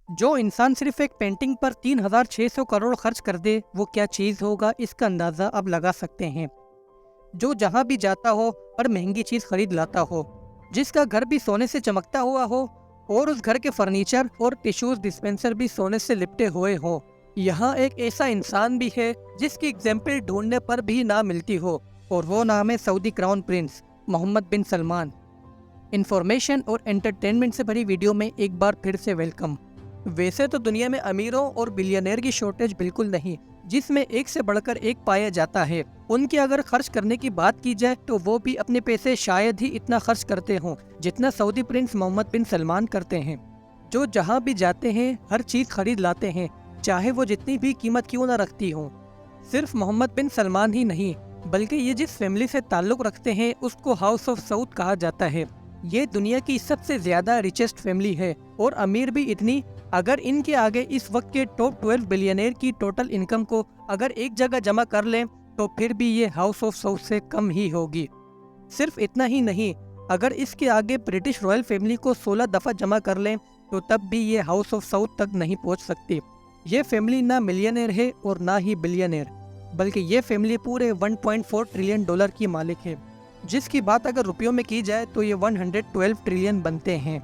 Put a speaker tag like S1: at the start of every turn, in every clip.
S1: जो इंसान सिर्फ एक पेंटिंग पर 3,600 करोड़ खर्च कर दे वो क्या चीज़ होगा, इसका अंदाज़ा अब लगा सकते हैं। जो जहाँ भी जाता हो और महंगी चीज़ खरीद लाता हो, जिसका घर भी सोने से चमकता हुआ हो और उस घर के फर्नीचर और टिश्यूज डिस्पेंसर भी सोने से लिपटे हुए हो। यहाँ एक ऐसा इंसान भी है जिसकी एग्जाम्पल ढूंढने पर भी ना मिलती हो, और वो नाम है Saudi crown prince Mohammed bin Salman. Information और एंटरटेनमेंट से भरी वीडियो में एक बार फिर से वेलकम। वैसे तो दुनिया में अमीरों और बिलियनर की शॉर्टेज बिल्कुल नहीं, जिसमें एक से बढ़कर एक पाया जाता है। उनकी अगर खर्च करने की बात की जाए तो वो भी अपने पैसे शायद ही इतना खर्च करते हों जितना Saudi Prince Mohammed bin Salman करते हैं। जो जहाँ भी जाते हैं हर चीज़ खरीद लाते हैं, चाहे वो जितनी भी कीमत क्यों न रखती हो। सिर्फ मोहम्मद बिन सलमान ही नहीं, बल्कि ये जिस फैमिली से ताल्लुक़ रखते हैं उसको हाउस ऑफ सऊद कहा जाता है। ये दुनिया की सबसे ज़्यादा रिचेस्ट फैमिली है और अमीर भी इतनी, अगर इनके आगे इस वक्त के टॉप 12 बिलियनर की टोटल इनकम को अगर एक जगह जमा कर लें तो फिर भी ये हाउस ऑफ सऊद से कम ही होगी। सिर्फ इतना ही नहीं, अगर इसके आगे ब्रिटिश रॉयल फैमिली को 16 दफ़ा जमा कर लें तो तब भी ये हाउस ऑफ सऊद तक नहीं पहुंच सकती। ये फैमिली ना मिलियनर है और ना ही बिलियनर, बल्कि ये फैमिली पूरे 1.4 ट्रिलियन डॉलर की मालिक है, जिसकी बात अगर रुपयों में की जाए तो ये 112 ट्रिलियन बनते हैं।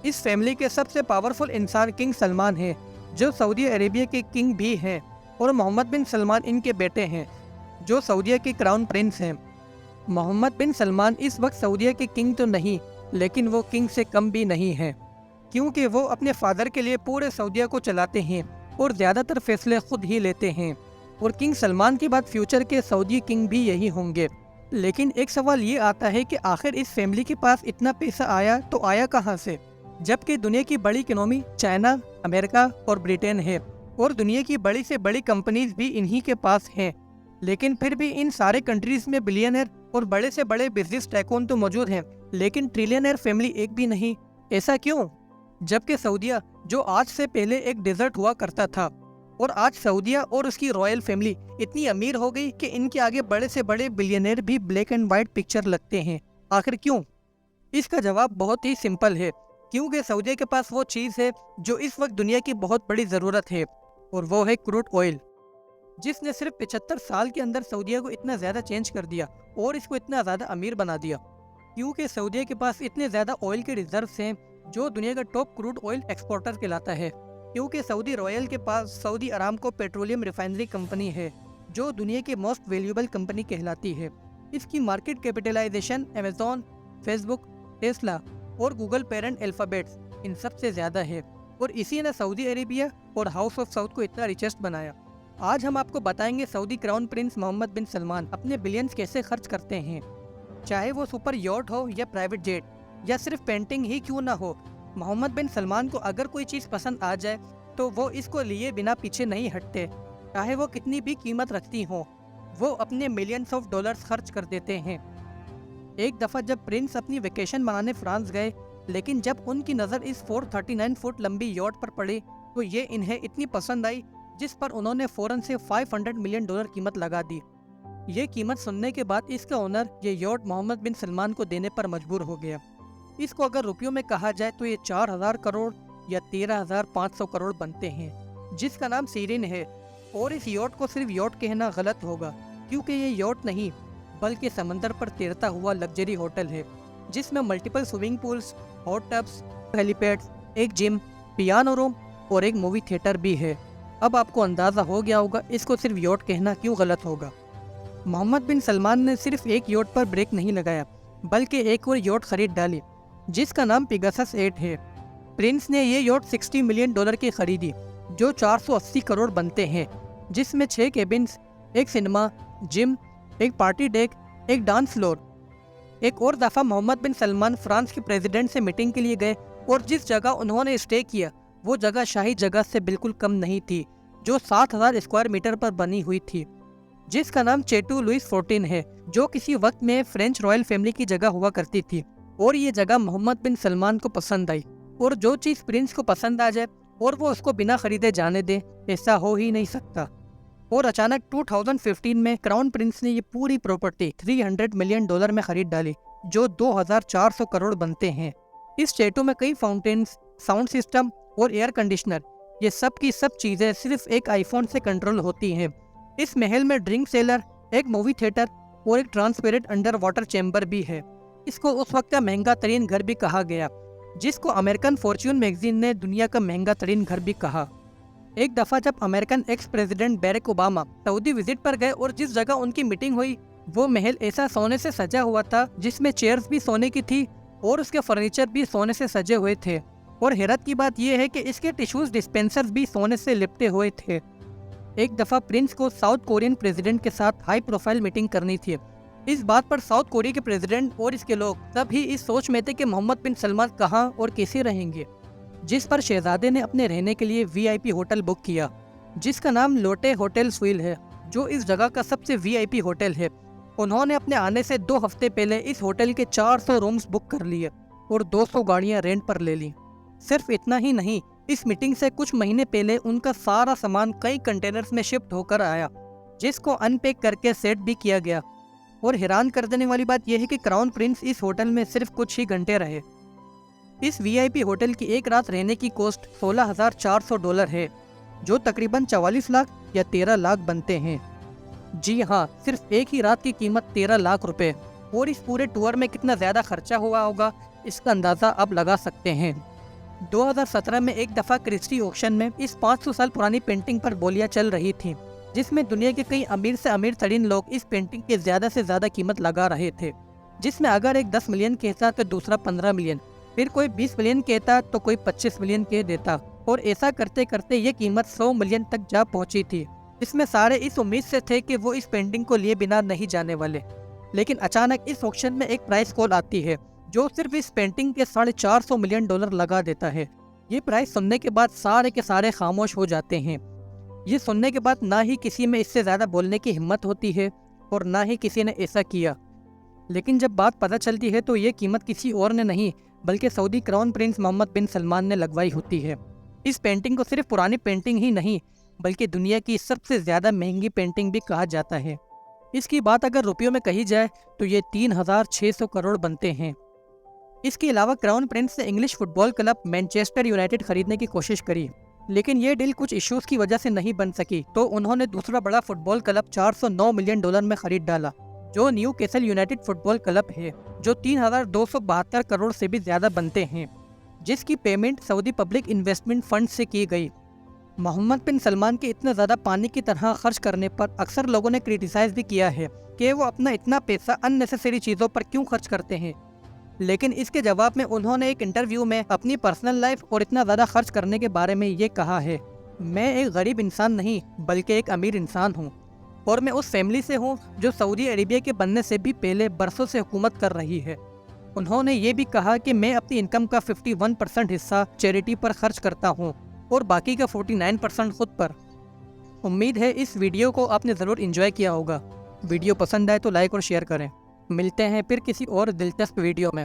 S1: इस फैमिली के सबसे पावरफुल इंसान किंग सलमान है, जो सऊदी अरेबिया के किंग भी हैं, और मोहम्मद बिन सलमान इनके बेटे हैं, जो सऊदीया के क्राउन प्रिंस हैं। मोहम्मद बिन सलमान इस वक्त सऊदीया के किंग तो नहीं, लेकिन वो किंग से कम भी नहीं हैं, क्योंकि वो अपने फादर के लिए पूरे सऊदीया को चलाते हैं और ज़्यादातर फैसले खुद ही लेते हैं। और किंग सलमान के बाद फ्यूचर के सऊदी किंग भी यही होंगे। लेकिन एक सवाल ये आता है कि आखिर इस फैमिली के पास इतना पैसा आया तो आया कहाँ से, जबकि दुनिया की बड़ी इकोनॉमी चाइना, अमेरिका और ब्रिटेन है, और दुनिया की बड़ी से बड़ी कंपनीज भी इन्हीं के पास हैं। लेकिन फिर भी इन सारे कंट्रीज में बिलियनर और बड़े से बड़े बिजनेस टाइकून तो मौजूद हैं, लेकिन ट्रिलियनर फैमिली एक भी नहीं। ऐसा क्यों? जबकि सऊदीया, जो आज से पहले एक डेजर्ट हुआ करता था, और आज सऊदीया और उसकी रॉयल फैमिली इतनी अमीर हो गई कि इनके आगे बड़े से बड़े बिलियनर भी ब्लैक एंड वाइट पिक्चर लगते हैं। आखिर क्यों? इसका जवाब बहुत ही सिंपल है, क्योंकि सऊदीया के पास वो चीज़ है जो इस वक्त दुनिया की बहुत बड़ी ज़रूरत है, और वो है क्रूड ऑयल, जिसने सिर्फ 75 साल के अंदर सऊदीया को इतना ज़्यादा चेंज कर दिया और इसको इतना ज़्यादा अमीर बना दिया। क्योंकि सऊदीया के पास इतने ज़्यादा ऑयल के रिजर्व्स हैं, जो दुनिया का टॉप क्रूड ऑयल एक्सपोर्टर कहलाता है। क्योंकि सऊदी रॉयल के पास Saudi Aramco petroleum refinery company है, जो दुनिया की मोस्ट वैल्यूएबल कंपनी कहलाती है। इसकी market capitalization Amazon, Facebook, Tesla और गूगल पेरेंट अल्फाबेट्स इन सबसे ज़्यादा है, और इसी ने सऊदी अरेबिया और हाउस ऑफ सऊद को इतना रिचेस्ट बनाया। आज हम आपको बताएंगे Saudi crown prince Mohammed bin Salman अपने बिलियंस कैसे खर्च करते हैं। चाहे वो सुपर यॉट हो या प्राइवेट जेट या सिर्फ पेंटिंग ही क्यों ना हो, मोहम्मद बिन सलमान को अगर कोई चीज़ पसंद आ जाए तो वो इसको लिए बिना पीछे नहीं हटते। चाहे वो कितनी भी कीमत रखती हो, वो अपने मिलियंस ऑफ डॉलर्स खर्च कर देते हैं। एक दफ़ा जब प्रिंस अपनी वेकेशन मनाने फ्रांस गए, लेकिन जब उनकी नज़र इस 439 फुट लंबी यॉट पर पड़ी तो ये इन्हें इतनी पसंद आई, जिस पर उन्होंने फ़ौरन से 500 मिलियन डॉलर कीमत लगा दी। ये कीमत सुनने के बाद इसका ओनर ये यॉट मोहम्मद बिन सलमान को देने पर मजबूर हो गया। इसको अगर रुपयों में कहा जाए तो ये 4,000 करोड़ या 13,500 करोड़ बनते हैं, जिसका नाम सीरिन है। और इस यॉट को सिर्फ यॉट कहना गलत होगा, क्योंकि ये यॉट नहीं बल्कि समंदर पर तैरता हुआ लग्जरी होटल है, जिसमें multiple swimming pools, hot tubs, helipads, एक जिम, पियानो रूम और एक मूवी थिएटर भी है। अब आपको अंदाज़ा हो गया होगा इसको सिर्फ यॉट कहना क्यों गलत होगा। मोहम्मद बिन सलमान ने सिर्फ एक यॉट पर ब्रेक नहीं लगाया, बल्कि एक और यॉट खरीद डाली, जिसका नाम पेगासस 8 है। प्रिंस ने ये यॉट 60 मिलियन डॉलर की खरीदी, जो 480 करोड़ बनते हैं, जिसमें 6 केबिन्स, एक सिनेमा, जिम, एक पार्टी डेक, एक डांस फ्लोर। एक और दफ़ा मोहम्मद बिन सलमान फ्रांस के प्रेसिडेंट से मीटिंग के लिए गए, और जिस जगह उन्होंने स्टे किया वो जगह शाही जगह से बिल्कुल कम नहीं थी, जो 7,000 स्क्वायर मीटर पर बनी हुई थी, जिसका नाम चेटू लुइस 14 है, जो किसी वक्त में फ्रेंच रॉयल फैमिली की जगह हुआ करती थी। और ये जगह मोहम्मद बिन सलमान को पसंद आई, और जो चीज़ प्रिंस को पसंद आ जाए और वो उसको बिना खरीदे जाने दे, ऐसा हो ही नहीं सकता। और अचानक 2015 में क्राउन प्रिंस ने ये पूरी प्रॉपर्टी 300 मिलियन डॉलर में खरीद डाली, जो 2,400 करोड़ बनते हैं। इस चेटू में कई फाउंटेन्स, साउंड सिस्टम और एयर कंडीशनर, ये सब की सब चीज़ें सिर्फ एक आईफोन से कंट्रोल होती हैं। इस महल में ड्रिंक सेलर, एक मूवी थिएटर और एक ट्रांसपेरेंट अंडर वाटर चैम्बर भी है। इसको उस वक्त का महंगा तरीन घर भी कहा गया, जिसको अमेरिकन फॉर्च्यून मैगजीन ने दुनिया का महंगा तरीन घर भी कहा। एक दफ़ा जब American ex president Barack Obama Saudi visit पर गए और जिस जगह उनकी मीटिंग हुई वो महल ऐसा सोने से सजा हुआ था, जिसमें चेयर्स भी सोने की थी और उसके फर्नीचर भी सोने से सजे हुए थे। और हैरत की बात यह है कि इसके टिश्यूज डिस्पेंसर्स भी सोने से लिपटे हुए थे। एक दफ़ा प्रिंस को साउथ कोरियन प्रेसिडेंट के साथ हाई प्रोफाइल मीटिंग करनी थी। इस बात पर साउथ कोरिया के प्रेसिडेंट और इसके लोग सभी इस सोच में थे कि मोहम्मद बिन सलमान कहाँ और कैसे रहेंगे, जिस पर शहजादे ने अपने रहने के लिए वीआईपी होटल बुक किया, जिसका नाम लोटे होटल स्वील है, जो इस जगह का सबसे वीआईपी होटल है। उन्होंने अपने आने से 2 हफ्ते पहले इस होटल के 400 रूम्स बुक कर लिए और 200 गाड़ियां रेंट पर ले ली। सिर्फ इतना ही नहीं, इस मीटिंग से कुछ महीने पहले उनका सारा सामान कई कंटेनर्स में शिफ्ट होकर आया, जिसको अनपैक करके सेट भी किया गया। और हैरान कर देने वाली बात यह है कि क्राउन प्रिंस इस होटल में सिर्फ कुछ ही घंटे रहे। इस वीआईपी होटल की एक रात रहने की कॉस्ट $16,400 है, जो तकरीबन 44 लाख या 13 लाख बनते हैं। जी हाँ, सिर्फ एक ही रात की कीमत 13 लाख रुपए। और इस पूरे टूर में कितना ज़्यादा खर्चा हुआ होगा, इसका अंदाज़ा आप लगा सकते हैं। 2017 में एक दफ़ा क्रिस्टी ऑक्शन में इस 500 साल पुरानी पेंटिंग पर बोलियां चल रही थी, जिसमें दुनिया के कई अमीर से अमीर तरीन लोग इस पेंटिंग की ज़्यादा से ज़्यादा कीमत लगा रहे थे। जिसमें अगर एक 10 मिलियन कहता तो दूसरा 15 मिलियन, फिर कोई 20 मिलियन कहता तो कोई 25 मिलियन कह देता। और ऐसा करते करते ये कीमत 100 मिलियन तक जा पहुंची थी, जिसमें सारे इस उम्मीद से थे कि वो इस पेंटिंग को लिए बिना नहीं जाने वाले। लेकिन अचानक इस ऑक्शन में एक प्राइस कॉल आती है, जो सिर्फ इस पेंटिंग के $450 मिलियन लगा देता है। ये प्राइस सुनने के बाद सारे के सारे खामोश हो जाते हैं। ये सुनने के बाद ना ही किसी में इससे ज़्यादा बोलने की हिम्मत होती है और ना ही किसी ने ऐसा किया। लेकिन जब बात पता चलती है तो ये कीमत किसी और ने नहीं बल्कि Saudi crown prince Mohammed bin Salman ने लगवाई होती है। इस पेंटिंग को सिर्फ पुरानी पेंटिंग ही नहीं बल्कि दुनिया की सबसे ज़्यादा महंगी पेंटिंग भी कहा जाता है। इसकी बात अगर रुपयों में कही जाए तो ये 3,600 करोड़ बनते हैं। इसके अलावा क्राउन प्रिंस ने English football club Manchester United खरीदने की कोशिश करी, लेकिन ये डील कुछ इश्यूज की वजह से नहीं बन सकी, तो उन्होंने दूसरा बड़ा फुटबॉल क्लब $409 मिलियन में खरीद डाला, जो new castle United football club है, जो 3,272 करोड़ से भी ज़्यादा बनते हैं, जिसकी payment Saudi public investment fund से की गई। मोहम्मद बिन सलमान के इतना ज़्यादा पानी की तरह खर्च करने पर अक्सर लोगों ने क्रिटिसाइज भी किया है कि वो अपना इतना पैसा अननेसेसरी चीज़ों पर क्यों खर्च करते हैं। लेकिन इसके जवाब में उन्होंने एक इंटरव्यू में अपनी पर्सनल लाइफ और इतना ज़्यादा खर्च करने के बारे में ये कहा है, मैं एक गरीब इंसान नहीं बल्कि एक अमीर इंसान हूँ और मैं उस फैमिली से हूँ जो सऊदी अरेबिया के बनने से भी पहले बरसों से हुकूमत कर रही है। उन्होंने ये भी कहा कि मैं अपनी इनकम का 51% हिस्सा चैरिटी पर खर्च करता हूँ और बाकी का 49% खुद पर। उम्मीद है इस वीडियो को आपने ज़रूर एंजॉय किया होगा। वीडियो पसंद आए तो लाइक और शेयर करें। मिलते हैं फिर किसी और दिलचस्प वीडियो में।